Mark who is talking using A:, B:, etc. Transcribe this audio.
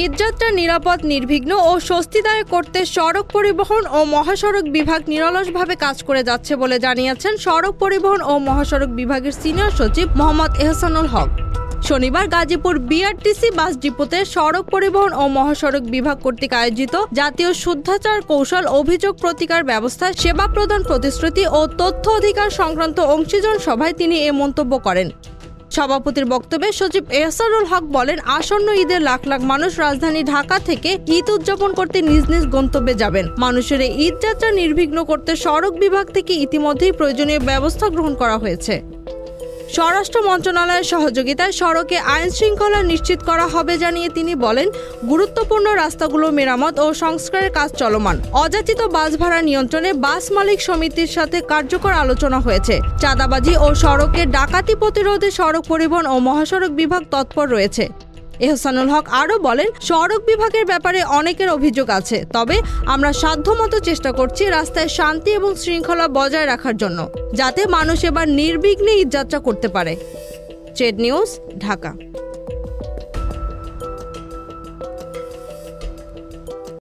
A: ঈদযাত্রা নিরাপদ, নির্বিঘ্ন ও স্বস্তিদায়ক করতে সড়ক পরিবহন ও মহাসড়ক বিভাগ নিরলসভাবে কাজ করে যাচ্ছে বলে জানিয়েছেন সড়ক পরিবহন ও মহাসড়ক বিভাগের সিনিয়র সচিব মোহাম্মদ এহসানুল হক। শনিবার গাজীপুর বিআরটিসি বাস ডিপোতে সড়ক পরিবহন ও মহাসড়ক বিভাগ কর্তৃক আয়োজিত জাতীয় শুদ্ধাচার কৌশল অভিযোগ প্রতিকার ব্যবস্থা, সেবা প্রদান প্রতিশ্রুতি ও তথ্য অধিকার সংক্রান্ত অংশীজন সভায় তিনি এ মন্তব্য করেন। সভাপতির বক্তব্যে সচিব এহসানুল হক বলেন, আসন্ন ঈদে লাখ লাখ মানুষ রাজধানী ঢাকা থেকে ঈদ উদযাপন করতে নিজ নিজ গন্তব্যে যাবেন। মানুষের এই ঈদযাত্রা নির্বিঘ্ন করতে সড়ক বিভাগ থেকে ইতিমধ্যেই প্রয়োজনীয় ব্যবস্থা গ্রহণ করা হয়েছে। স্বরাষ্ট্র মন্ত্রণালয়ের সহযোগিতায় সড়কে আইন শৃঙ্খলা নিশ্চিত করা হবে জানিয়ে তিনি বলেন, গুরুত্বপূর্ণ রাস্তাগুলো মেরামত ও সংস্কারের কাজ চলমান। অযাচিত বাস ভাড়া নিয়ন্ত্রণে বাস মালিক সমিতির সাথে কার্যকর আলোচনা হয়েছে। চাঁদাবাজি ও সড়কে ডাকাতি প্রতিরোধে সড়ক পরিবহন ও মহাসড়ক বিভাগ তৎপর রয়েছে। এহসানুল হক আরও বলেন, সড়ক বিভাগের ব্যাপারে অনেকের অভিযোগ আছে, তবে আমরা সাধ্যমতো চেষ্টা করছি রাস্তায় শান্তি এবং শৃঙ্খলা বজায় রাখার জন্য, যাতে মানুষ এবার নির্বিঘ্নে ঈদযাত্রা করতে পারে। Trade news, Dhaka.